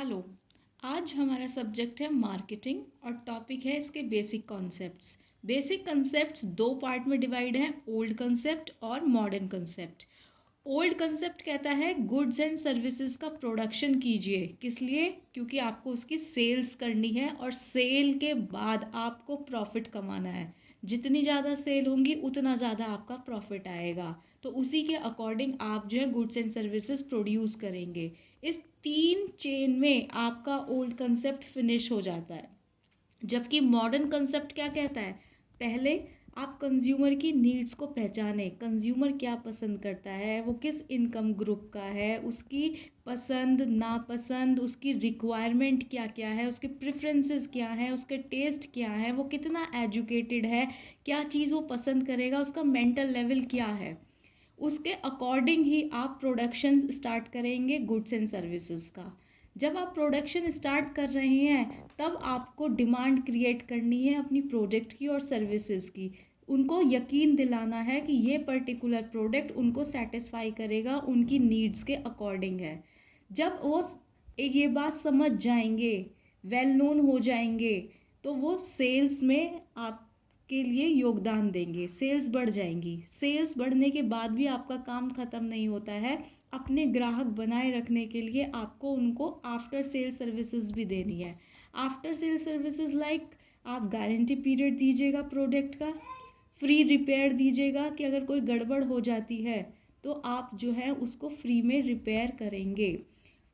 Hello. आज हमारा subject है मार्केटिंग और टॉपिक है इसके बेसिक कॉन्सेप्ट्स। बेसिक कॉन्सेप्ट्स दो पार्ट में डिवाइड हैं, ओल्ड कंसेप्ट और मॉडर्न कंसेप्ट। ओल्ड कंसेप्ट कहता है गुड्स एंड सर्विसेज का प्रोडक्शन कीजिए। किस लिए? क्योंकि आपको उसकी सेल्स करनी है और सेल के बाद आपको प्रॉफिट कमाना है। जितनी ज़्यादा सेल होंगी उतना ज़्यादा आपका प्रॉफिट आएगा। तो उसी के अकॉर्डिंग आप जो है गुड्स एंड सर्विसेज प्रोड्यूस करेंगे। इस तीन चेन में आपका ओल्ड कंसेप्ट फिनिश हो जाता है। जबकि मॉडर्न कंसेप्ट क्या कहता है? पहले आप कंज्यूमर की नीड्स को पहचानें। कंज्यूमर क्या पसंद करता है, वो किस इनकम ग्रुप का है, उसकी पसंद नापसंद, उसकी रिक्वायरमेंट क्या क्या है, उसके प्रेफरेंसेस क्या हैं, उसके टेस्ट क्या है, वो कितना एजुकेटेड है, क्या चीज़ वो पसंद करेगा, उसका मेंटल लेवल क्या है। उसके अकॉर्डिंग ही आप प्रोडक्शन स्टार्ट करेंगे गुड्स एंड सर्विसेज का। जब आप प्रोडक्शन स्टार्ट कर रहे हैं तब आपको डिमांड क्रिएट करनी है अपनी प्रोडक्ट की और सर्विसेज की। उनको यकीन दिलाना है कि ये पर्टिकुलर प्रोडक्ट उनको सेटिस्फाई करेगा, उनकी नीड्स के अकॉर्डिंग है। जब वो एक ये बात समझ जाएंगे, वेल नोन हो जाएंगे, तो वो सेल्स में आपके लिए योगदान देंगे, सेल्स बढ़ जाएंगी। सेल्स बढ़ने के बाद भी आपका काम ख़त्म नहीं होता है। अपने ग्राहक बनाए रखने के लिए आपको उनको आफ्टर सेल सर्विसेज भी देनी है। आफ्टर सेल सर्विसेज लाइक आप गारंटी पीरियड दीजिएगा प्रोडक्ट का, फ्री रिपेयर दीजिएगा कि अगर कोई गड़बड़ हो जाती है तो आप जो है उसको फ्री में रिपेयर करेंगे।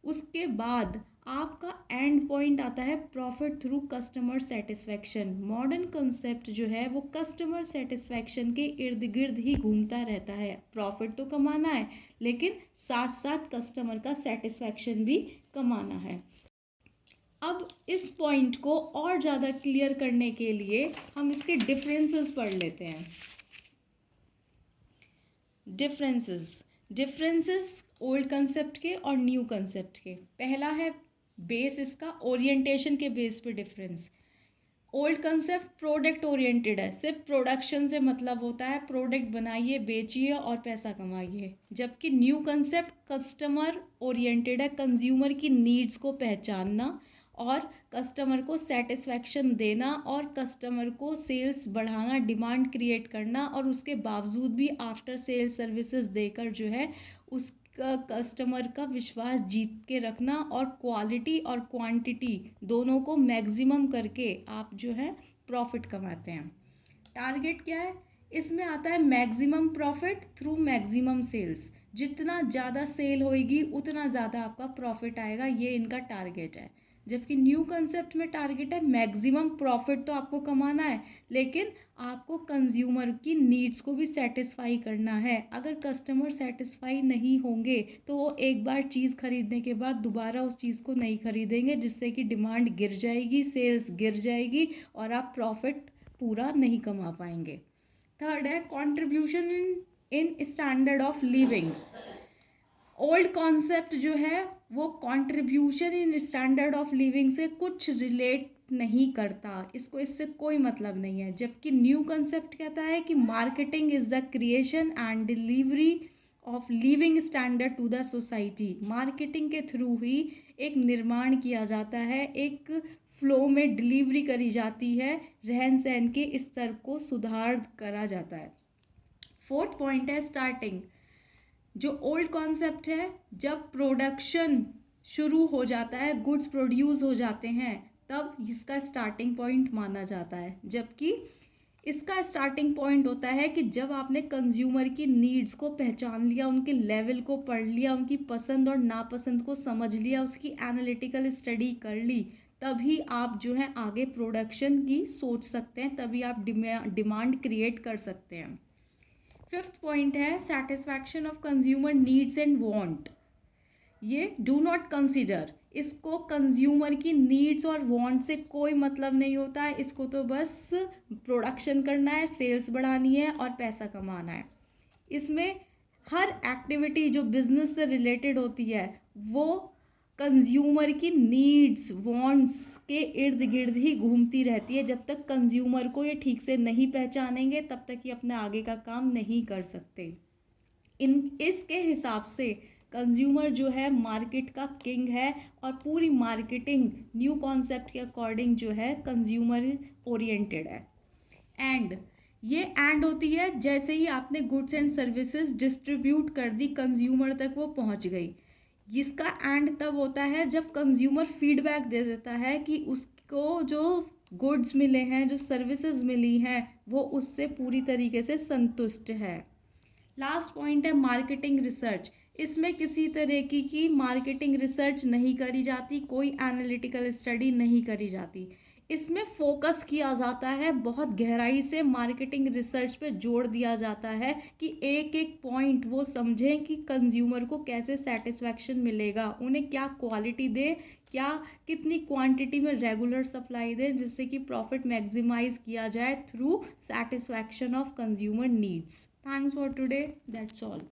उसके बाद आपका एंड पॉइंट आता है profit through customer satisfaction. Modern concept जो है वो कस्टमर सेटिस्फैक्शन के इर्द गिर्द ही घूमता रहता है। प्रॉफिट तो कमाना है लेकिन साथ साथ कस्टमर का सेटिस्फैक्शन भी कमाना है। अब इस पॉइंट को और ज़्यादा क्लियर करने के लिए हम इसके डिफरेंसेस पढ़ लेते हैं। डिफरेंसेस ओल्ड कंसेप्ट के और न्यू कंसेप्ट के। पहला है बेस, इसका ओरिएंटेशन के बेस पे difference. Old concept product oriented है, सिर्फ प्रोडक्शन से मतलब होता है, प्रोडक्ट बनाइए बेचिए और पैसा कमाइए। जबकि न्यू कंसेप्ट कस्टमर ओरिएंटेड है, कंज्यूमर की नीड्स को पहचानना और कस्टमर को सेटिस्फैक्शन देना और कस्टमर को सेल्स बढ़ाना, डिमांड क्रिएट करना और उसके बावजूद भी आफ्टर सेल सर्विसेज देकर जो है उसका कस्टमर का विश्वास जीत के रखना और क्वालिटी और क्वांटिटी दोनों को मैक्सिमम करके आप जो है प्रॉफिट कमाते हैं। टारगेट क्या है? इसमें आता है maximum profit through maximum sales. जितना ज़्यादा सेल होएगी उतना ज़्यादा आपका प्रॉफिट आएगा, ये इनका टारगेट है। जबकि न्यू कंसेप्ट में टारगेट है मैक्सिमम प्रॉफिट तो आपको कमाना है लेकिन आपको कंज्यूमर की नीड्स को भी सेटिस्फाई करना है। अगर कस्टमर सेटिस्फाई नहीं होंगे तो वो एक बार चीज़ खरीदने के बाद दोबारा उस चीज़ को नहीं खरीदेंगे, जिससे कि डिमांड गिर जाएगी, सेल्स गिर जाएगी और आप प्रॉफिट पूरा नहीं कमा पाएंगे। थर्ड है contribution in standard of living. Old concept जो है वो contribution in standard of living से कुछ रिलेट नहीं करता, इसको इससे कोई मतलब नहीं है। जबकि न्यू कंसेप्ट कहता है कि marketing is the creation and delivery of living standard to the society. Marketing के थ्रू ही एक निर्माण किया जाता है, एक फ्लो में डिलीवरी करी जाती है, रहन सहन के स्तर को सुधार करा जाता है। फोर्थ पॉइंट है स्टार्टिंग। जो ओल्ड कॉन्सेप्ट है, जब प्रोडक्शन शुरू हो जाता है, गुड्स प्रोड्यूस हो जाते हैं, तब इसका स्टार्टिंग पॉइंट माना जाता है। जबकि इसका स्टार्टिंग पॉइंट होता है कि जब आपने कंज्यूमर की नीड्स को पहचान लिया, उनके लेवल को पढ़ लिया, उनकी पसंद और नापसंद को समझ लिया, उसकी एनालिटिकल स्टडी कर ली, तभी आप जो है आगे प्रोडक्शन की सोच सकते हैं, तभी आप डिमांड क्रिएट कर सकते हैं। फिफ्थ पॉइंट है satisfaction of consumer needs and want. ये डू नॉट कंसीडर, इसको कंज्यूमर की नीड्स और वांट से कोई मतलब नहीं होता है, इसको तो बस प्रोडक्शन करना है, सेल्स बढ़ानी है और पैसा कमाना है। इसमें हर एक्टिविटी जो बिजनेस से रिलेटेड होती है वो कंज्यूमर की नीड्स वांट्स के इर्द गिर्द ही घूमती रहती है। जब तक कंज्यूमर को ये ठीक से नहीं पहचानेंगे तब तक ये अपने आगे का काम नहीं कर सकते। इसके हिसाब से कंज्यूमर जो है मार्केट का किंग है और पूरी मार्केटिंग न्यू कॉन्सेप्ट के अकॉर्डिंग जो है कंज्यूमर ओरिएंटेड है। एंड ये एंड होती है जैसे ही आपने गुड्स एंड सर्विसेज डिस्ट्रीब्यूट कर दी, कंज्यूमर तक वो पहुंच गई। इसका एंड तब होता है जब कंज्यूमर फीडबैक दे देता है कि उसको जो गुड्स मिले हैं, जो सर्विसेज मिली हैं, वो उससे पूरी तरीके से संतुष्ट है। लास्ट पॉइंट है मार्केटिंग रिसर्च। इसमें किसी तरह की मार्केटिंग रिसर्च नहीं करी जाती, कोई एनालिटिकल स्टडी नहीं करी जाती। इसमें फोकस किया जाता है, बहुत गहराई से मार्केटिंग रिसर्च पे जोड़ दिया जाता है कि एक एक पॉइंट वो समझें कि कंज्यूमर को कैसे सेटिस्फैक्शन मिलेगा, उन्हें क्या क्वालिटी दे, क्या कितनी क्वांटिटी में रेगुलर सप्लाई दें, जिससे कि प्रॉफिट मैक्सिमाइज किया जाए through satisfaction of consumer needs. Thanks for today, that's all.